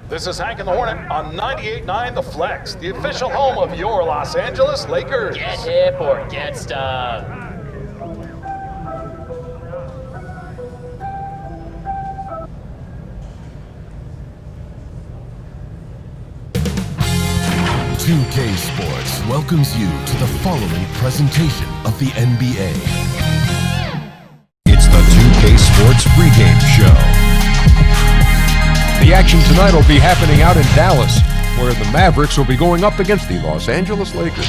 This is Hank and the Hornet on 98.9 The Flex, the official home of your Los Angeles Lakers. Get hip or get stuck. $2K Sports welcomes you to the following presentation of the NBA. It's the 2K Sports pregame show. The action tonight will be happening out in Dallas, where the Mavericks will be going up against the Los Angeles Lakers.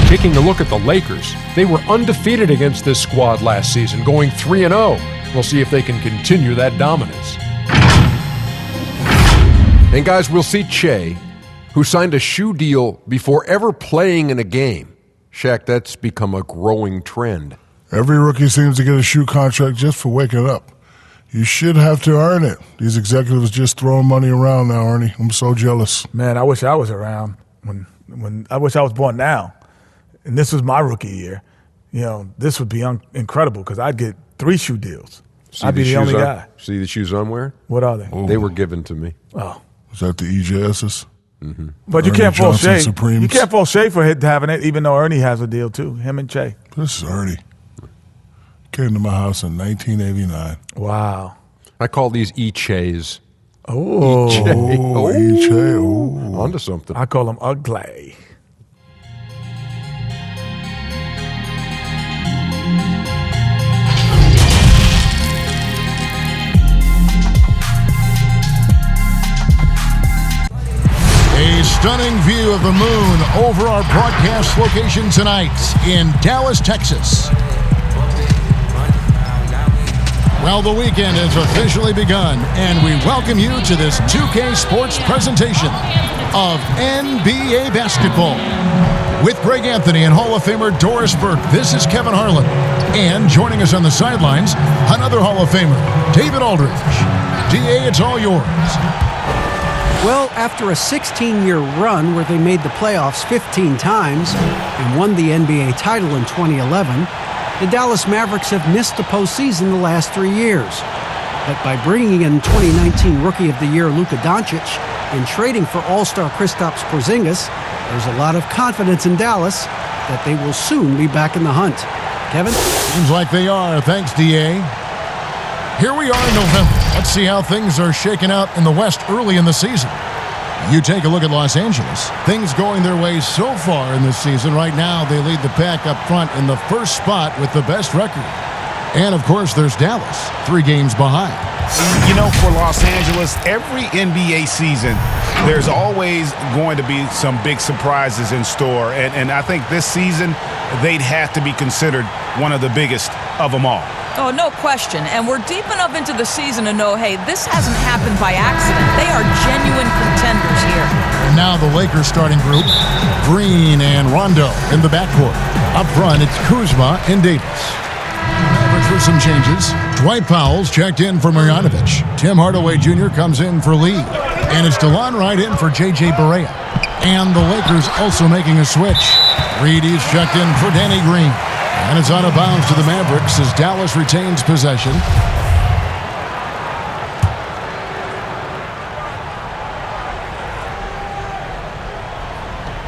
Taking a look at the Lakers, they were undefeated against this squad last season, going 3-0. We'll see if they can continue that dominance. And guys, we'll see Che, who signed a shoe deal before ever playing in a game. Shaq, that's become a growing trend. Every rookie seems to get a shoe contract just for waking up. You should have to earn it. These executives just throwing money around now, Ernie. I'm so jealous. Man, I wish I was around when I wish I was born now. And this was my rookie year. You know, this would be incredible because I'd get 3 shoe deals. I'd be the only guy. See the shoes I'm wearing? What are they? Ooh. They were given to me. Oh. Is that the EJS's? Mm-hmm. But you Ernie can't fault Johnson Shea. Supremes. You can't fault Shea for having it, even though Ernie has a deal too. Him and Che. This is Ernie. Came to my house in 1989. Wow. I call these E-Chays. Oh. Oh, EJ. Oh. Onto something. I call them ugly. A stunning view of the moon over our broadcast location tonight in Dallas, Texas. Well, the weekend has officially begun, and we welcome you to this 2K Sports presentation of NBA basketball. With Greg Anthony and Hall of Famer Doris Burke, this is Kevin Harlan. And joining us on the sidelines, another Hall of Famer, David Aldridge. DA, it's all yours. Well, after a 16-year run where they made the playoffs 15 times and won the NBA title in 2011, the Dallas Mavericks have missed the postseason the last 3 years. But by bringing in 2019 Rookie of the Year Luka Doncic and trading for All-Star Kristaps Porzingis, there's a lot of confidence in Dallas that they will soon be back in the hunt. Kevin? Seems like they are. Thanks, DA. Here we are in November. Let's see how things are shaking out in the West early in the season. You take a look at Los Angeles. Things going their way so far in this season. Right now, they lead the pack up front in the first spot with the best record. And, of course, there's Dallas, 3 games behind. You know, for Los Angeles, every NBA season, there's always going to be some big surprises in store. And I think this season, they'd have to be considered one of the biggest of them all. Oh, no question. And we're deep enough into the season to know, hey, this hasn't happened by accident. They are genuine contenders here. And now the Lakers starting group, Green and Rondo in the backcourt. Up front, it's Kuzma and Davis. Mavericks with some changes. Dwight Powell's checked in for Marjanovic. Tim Hardaway Jr. comes in for Lee. And it's DeLon Wright in for J.J. Barea. And the Lakers also making a switch. Reedy's checked in for Danny Green. And it's out of bounds to the Mavericks as Dallas retains possession.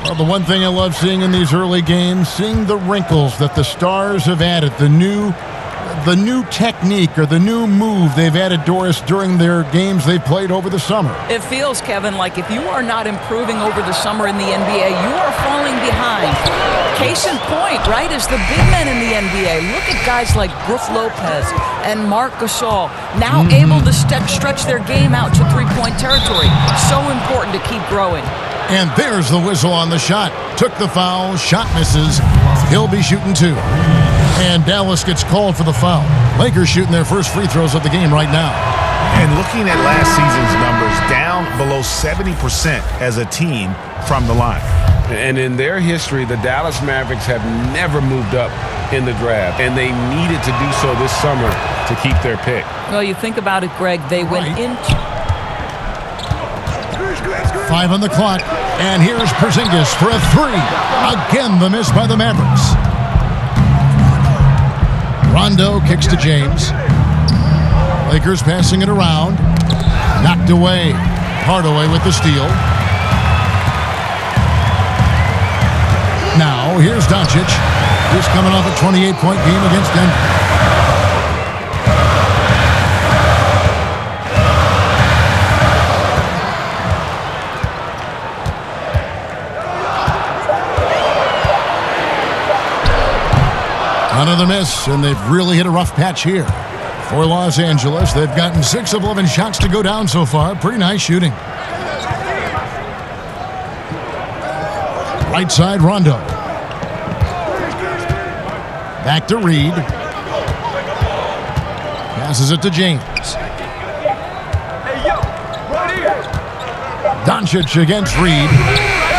Well, the one thing I love seeing in these early games, seeing the wrinkles that the stars have added, the new technique or the new move they've added, Doris, during their games they've played over the summer. It feels, Kevin, like if you are not improving over the summer in the NBA, you are falling behind. Case in point, right, is the big men in the NBA. Look at guys like Brook Lopez and Marc Gasol, now able to stretch their game out to three-point territory. So important to keep growing. And there's the whistle on the shot. Took the foul, shot misses. He'll be shooting 2. And Dallas gets called for the foul. Lakers shooting their first free throws of the game right now. And looking at last season's numbers, down below 70% as a team from the line. And in their history, the Dallas Mavericks have never moved up in the draft, and they needed to do so this summer to keep their pick. Well, you think about it, Greg, they went into... 5 on the clock, and here's Porzingis for a 3. Again, the miss by the Mavericks. Rondo kicks to James. Lakers passing it around. Knocked away. Hardaway with the steal. Now, here's Doncic. He's coming off a 28-point game against Denver. Another miss, and they've really hit a rough patch here. For Los Angeles, they've gotten 6 of 11 shots to go down so far. Pretty nice shooting. Right side, Rondo. Back to Reed. Passes it to James. Doncic against Reed.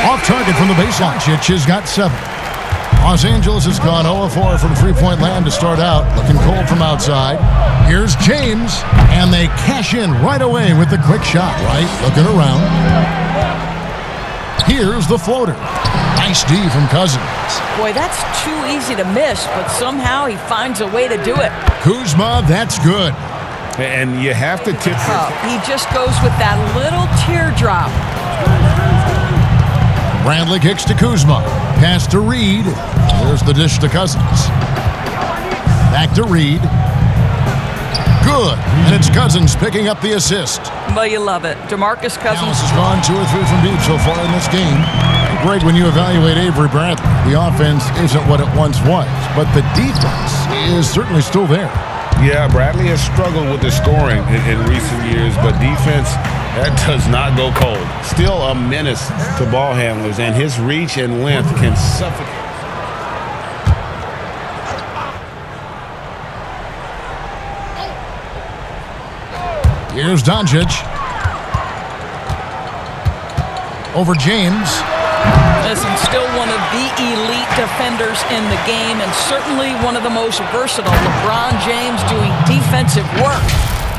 Off target from the baseline. Doncic has got 7. Los Angeles has gone 0-4 from three-point land to start out. Looking cold from outside. Here's James, and they cash in right away with the quick shot. Right, looking around. Here's the floater. Nice D from Cousins. Boy, that's too easy to miss, but somehow he finds a way to do it. Kuzma, that's good. And you have to tip He just goes with that little teardrop. Bradley kicks to Kuzma. Pass to Reed. There's the dish to Cousins. Back to Reed. Good. And it's Cousins picking up the assist. Well, you love it. DeMarcus Cousins has gone 2 or 3 from deep so far in this game. Great when you evaluate Avery Bradley. The offense isn't what it once was, but the defense is certainly still there. Yeah, Bradley has struggled with the scoring in recent years, but defense, that does not go cold. Still a menace to ball handlers, and his reach and length can suffocate. Here's Doncic. Over James. Listen, still one of the elite defenders in the game and certainly one of the most versatile. LeBron James doing defensive work.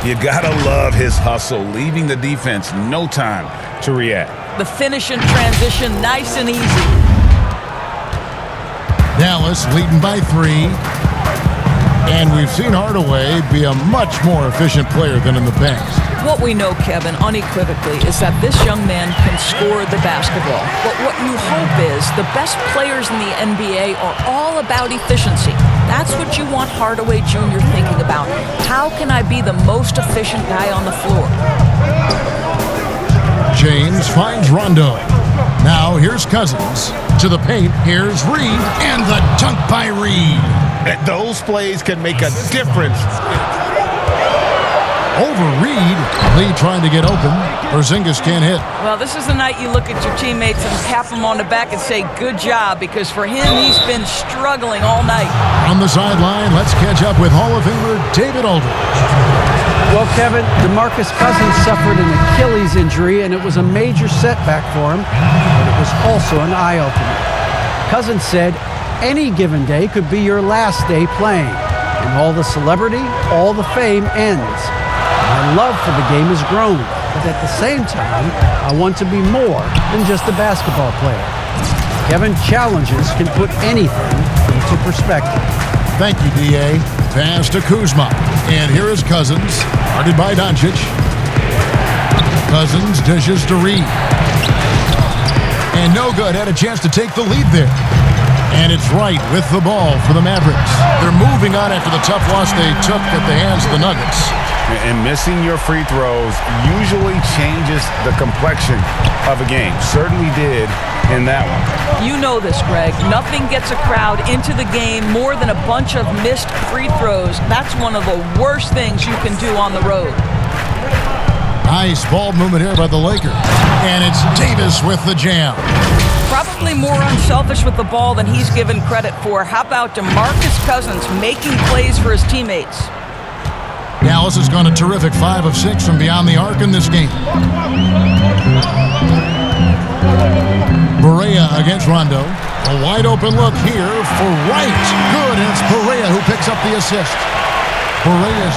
You gotta love his hustle, leaving the defense no time to react. The finish and transition, nice and easy. Dallas leading by 3. And we've seen Hardaway be a much more efficient player than in the past. What we know, Kevin, unequivocally, is that this young man can score the basketball. But what you hope is the best players in the NBA are all about efficiency. That's what you want Hardaway Jr. thinking about. How can I be the most efficient guy on the floor? James finds Rondo. Now here's Cousins. To the paint, here's Reed. And the dunk by Reed. Those plays can make a difference. Over Reed. Lee trying to get open. Porzingis can't hit. Well, this is the night you look at your teammates and tap them on the back and say, good job, because for him, he's been struggling all night. On the sideline, let's catch up with Hall of Famer David Aldridge. Well, Kevin, DeMarcus Cousins suffered an Achilles injury, and it was a major setback for him, but it was also an eye-opener. Cousins said, any given day could be your last day playing, and all the celebrity, all the fame ends. My love for the game has grown, but at the same time, I want to be more than just a basketball player. Kevin, challenges can put anything into perspective. Thank you, D.A. Pass to Kuzma. And here is Cousins, guarded by Doncic. Cousins dishes to Reed. And no good, had a chance to take the lead there. And it's Wright with the ball for the Mavericks. They're moving on after the tough loss they took at the hands of the Nuggets. And missing your free throws usually changes the complexion of a game. Certainly did in that one. You know this, Greg. Nothing gets a crowd into the game more than a bunch of missed free throws. That's one of the worst things you can do on the road. Nice ball movement here by the Lakers. And it's Davis with the jam. Probably more unselfish with the ball than he's given credit for. How about DeMarcus Cousins making plays for his teammates? Dallas has gone a terrific 5 of 6 from beyond the arc in this game. Barea against Rondo. A wide open look here for Wright. Good, and it's Barea who picks up the assist. Barea's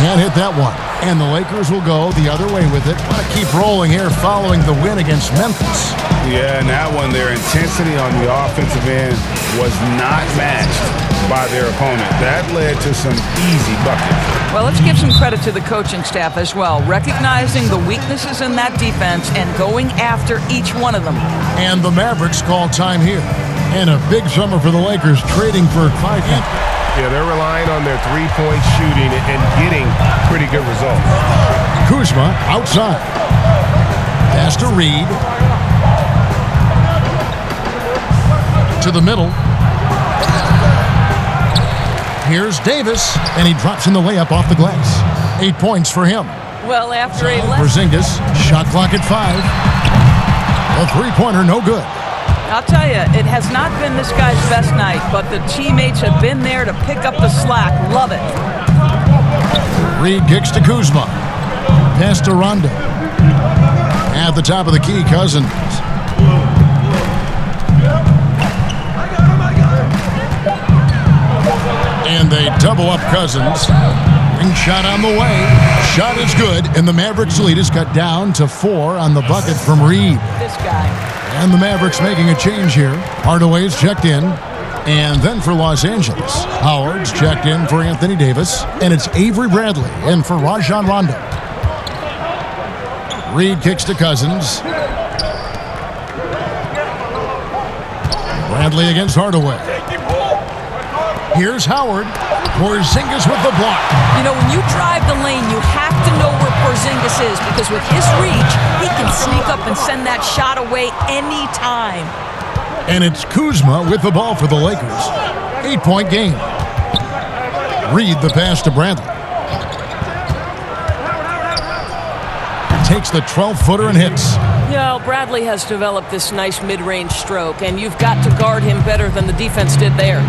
can't hit that one. And the Lakers will go the other way with it. Want to keep rolling here following the win against Memphis. Yeah, and that one, their intensity on the offensive end was not matched by their opponent. That led to some easy buckets. Well, let's give some credit to the coaching staff as well, recognizing the weaknesses in that defense and going after each one of them. And the Mavericks call time here. And a big summer for the Lakers, trading for Clyde. Yeah, they're relying on their three-point shooting and getting pretty good results. Kuzma outside. Pass to Reed. To the middle. Here's Davis, and he drops in the layup off the glass. 8 points for him. Well, after a Porzingis, shot clock at 5. A three-pointer, no good. I'll tell you, it has not been this guy's best night, but the teammates have been there to pick up the slack. Love it. Reed kicks to Kuzma. Pass to Rondo. At the top of the key, Cousins. And they double up Cousins. Ring shot on the way. Shot is good, and the Mavericks lead is cut down to 4 on the bucket from Reed. This guy. And the Mavericks making a change here. Hardaway's checked in. And then for Los Angeles, Howard's checked in for Anthony Davis. And it's Avery Bradley in for Rajon Rondo. Reed kicks to Cousins. Bradley against Hardaway. Here's Howard. Porzingis with the block. You know, when you drive the lane, you have to know where Porzingis is, because with his reach, he can sneak up and send that shot away anytime. And it's Kuzma with the ball for the Lakers. 8-point game. Reed the pass to Bradley. Takes the 12-footer and hits. Yeah, Bradley has developed this nice mid-range stroke, and you've got to guard him better than the defense did there.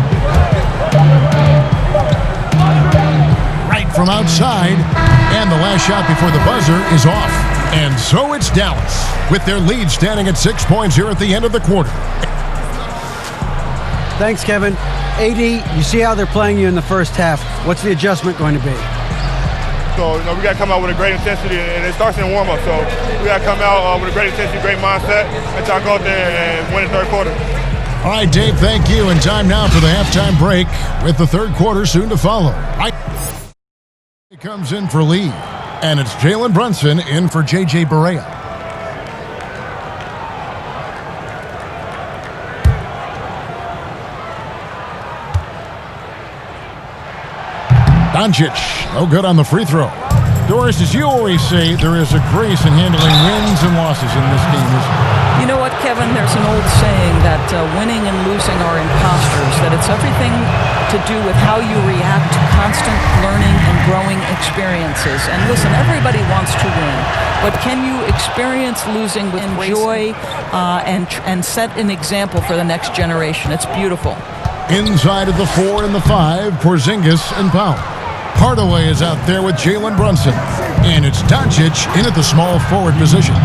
Right from outside, and the last shot before the buzzer is off. And so it's Dallas, with their lead standing at 6 points here at the end of the quarter. Thanks, Kevin. AD, you see how they're playing you in the first half. What's the adjustment going to be? So, we got to come out with a great intensity, and it starts in warm-up. So, we got to come out with a great intensity, great mindset, and try to go out there and win the third quarter. All right, Dave, thank you. And time now for the halftime break, with the third quarter soon to follow. He comes in for Lee, and it's Jalen Brunson in for J.J. Barea. Doncic, no good on the free throw. Doris, as you always say, there is a grace in handling wins and losses in this game, isn't there? You know what, Kevin? There's an old saying that winning and losing are imposters, that it's everything to do with how you react to constant learning and growing experiences. And listen, everybody wants to win, but can you experience losing with joy and set an example for the next generation? It's beautiful. Inside of the 4 and the 5, Porzingis and Powell. Hardaway is out there with Jalen Brunson. And it's Doncic in at the small forward position.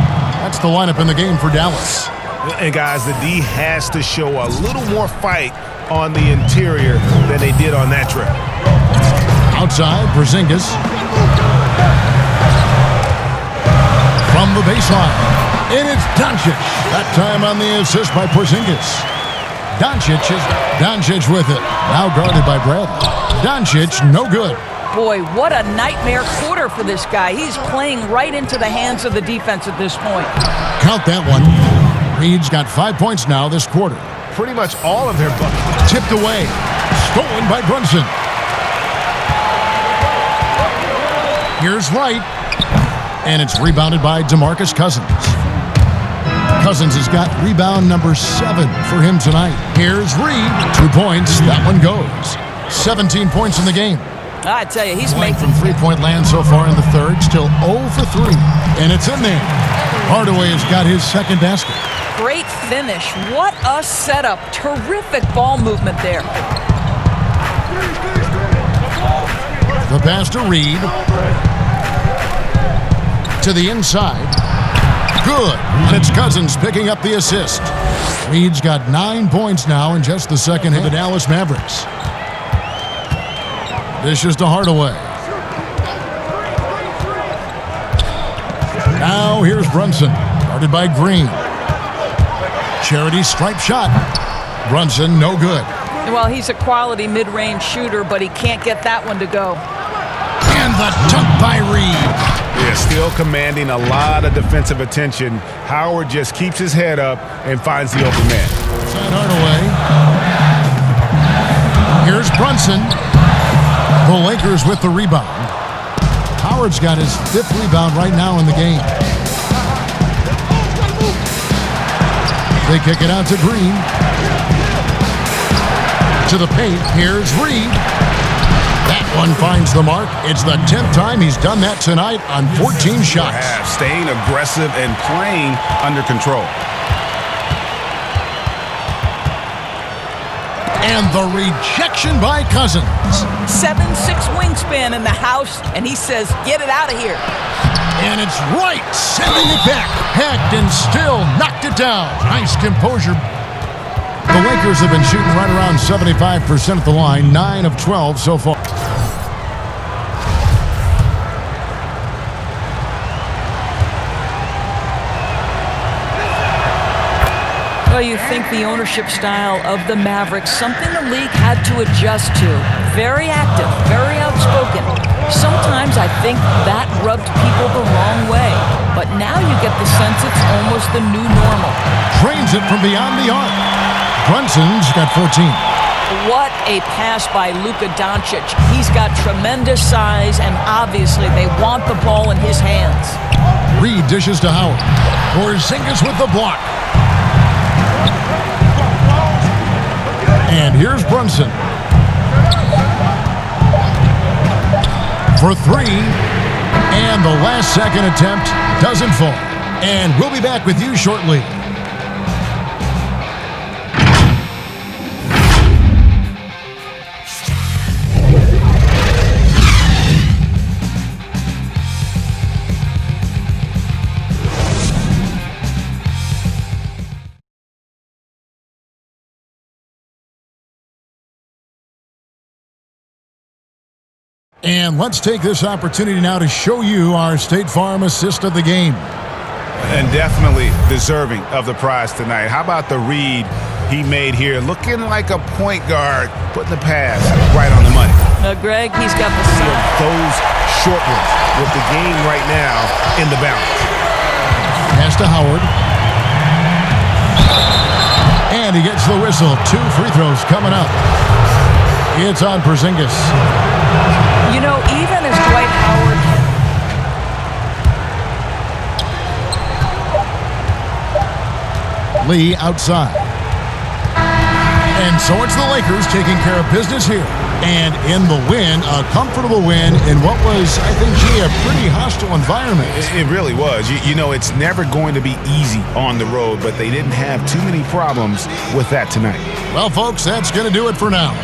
That's the lineup in the game for Dallas. And guys, the D has to show a little more fight on the interior than they did on that trip. Outside, Porzingis. From the baseline. And it's Doncic. That time on the assist by Porzingis. Doncic with it. Now guarded by Bradley. Doncic, no good. Boy, what a nightmare quarter for this guy. He's playing right into the hands of the defense at this point. Count that one. Reed's got 5 points now this quarter. Pretty much all of their buckets. Tipped away. Stolen by Brunson. Here's Wright. And it's rebounded by DeMarcus Cousins. Cousins has got rebound number 7 for him tonight. Here's Reed. 2 points. That one goes. 17 points in the game. I tell you, he's Point making from three-point land so far in the third. Still 0 for 3. And it's in there. Hardaway has got his second basket. great finish. What a setup. Terrific ball movement there. The pass to Reed. To the inside. Good. And it's Cousins picking up the assist. Reed's got 9 points now in just the second half of the Dallas Mavericks. Dishes to Hardaway. Now here's Brunson, guarded by Green. Charity stripe shot. Brunson, no good. Well, he's a quality mid-range shooter, but he can't get that one to go. And the dunk by Reed. Yeah, still commanding a lot of defensive attention. Howard just keeps his head up and finds the open man. Side Hardaway. Here's Brunson. The Lakers with the rebound. Howard's got his 5th rebound right now in the game. They kick it out to Green. To the paint, here's Reed. That one finds the mark. It's the 10th time he's done that tonight on 14 shots. Staying aggressive and playing under control. And the rejection by Cousins. 7'6" wingspan in the house, and he says, get it out of here. And it's right, sending it back. Hacked and still knocked it down. Nice composure. The Lakers have been shooting right around 75% at the line, 9 of 12 so far. Well, you think the ownership style of the Mavericks, something the league had to adjust to. Very active, very outspoken. Sometimes I think that rubbed people the wrong way. But now you get the sense it's almost the new normal. Drains it from beyond the arc. Brunson's got 14. What a pass by Luka Doncic. He's got tremendous size, and obviously they want the ball in his hands. Reed dishes to Howard. Porzingis with the block. And here's Brunson. For 3. And the last second attempt doesn't fall. And we'll be back with you shortly. And let's take this opportunity now to show you our State Farm assist of the game. And definitely deserving of the prize tonight. How about the read he made here? Looking like a point guard, putting the pass right on the money. Greg, he's got the size. Those short ones with the game right now in the balance. Pass to Howard. And he gets the whistle. 2 free throws coming up. It's on Porzingis. You know, even as Dwight Howard... Lee outside. And so it's the Lakers taking care of business here. And in the win, a comfortable win in what was, I think, a pretty hostile environment. It really was. You know, it's never going to be easy on the road, but they didn't have too many problems with that tonight. Well, folks, that's going to do it for now.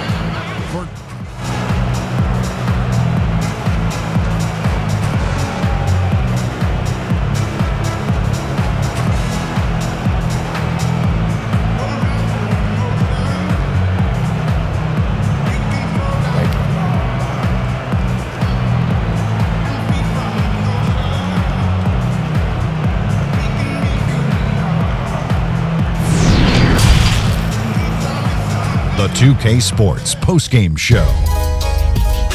The 2K Sports postgame show.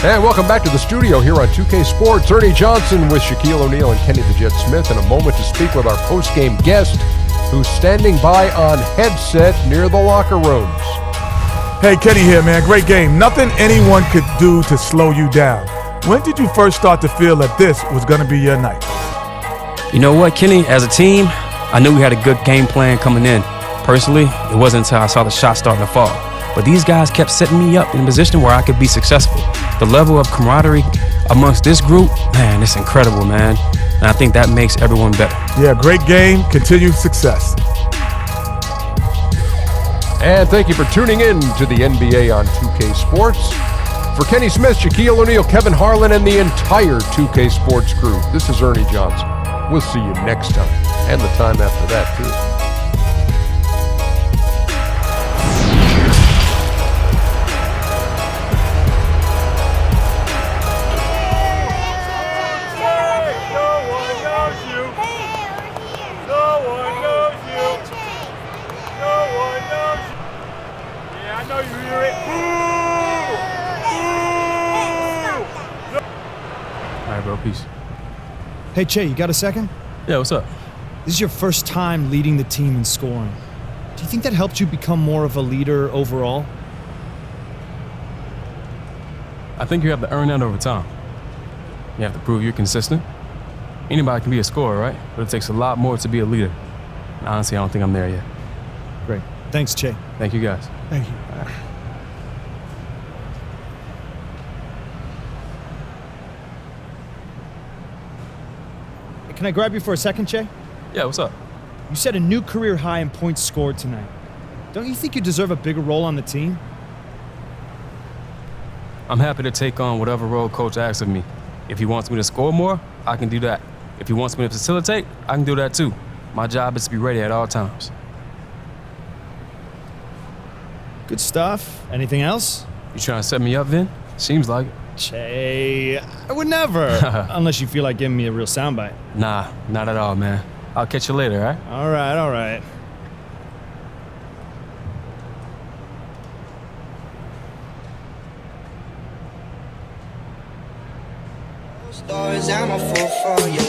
And welcome back to the studio here on 2K Sports. Ernie Johnson with Shaquille O'Neal and Kenny the Jet Smith in a moment to speak with our postgame guest who's standing by on headset near the locker rooms. Hey, Kenny here, man. Great game. Nothing anyone could do to slow you down. When did you first start to feel that this was going to be your night? You know what, Kenny? As a team, I knew we had a good game plan coming in. Personally, it wasn't until I saw the shot starting to fall. But these guys kept setting me up in a position where I could be successful. The level of camaraderie amongst this group, man, it's incredible, man. And I think that makes everyone better. Yeah, great game. Continued success. And thank you for tuning in to the NBA on 2K Sports. For Kenny Smith, Shaquille O'Neal, Kevin Harlan, and the entire 2K Sports crew, this is Ernie Johnson. We'll see you next time, and the time after that, too. bro. Peace. Hey, Che, you got a second? Yeah, what's up? This is your first time leading the team in scoring. Do you think that helped you become more of a leader overall? I think you have to earn that over time. You have to prove you're consistent. Anybody can be a scorer, right? But it takes a lot more to be a leader. Honestly, I don't think I'm there yet. Great. Thanks, Che. Thank you, guys. Thank you. Can I grab you for a second, Che? Yeah, what's up? You set a new career high in points scored tonight. Don't you think you deserve a bigger role on the team? I'm happy to take on whatever role coach asks of me. If he wants me to score more, I can do that. If he wants me to facilitate, I can do that too. My job is to be ready at all times. Good stuff. Anything else? You trying to set me up, Vin? Seems like it. Che, I would never. Unless you feel like giving me a real soundbite. Nah, not at all, man. I'll catch you later, all right? All right, all right. Stories, I'm a fool for you.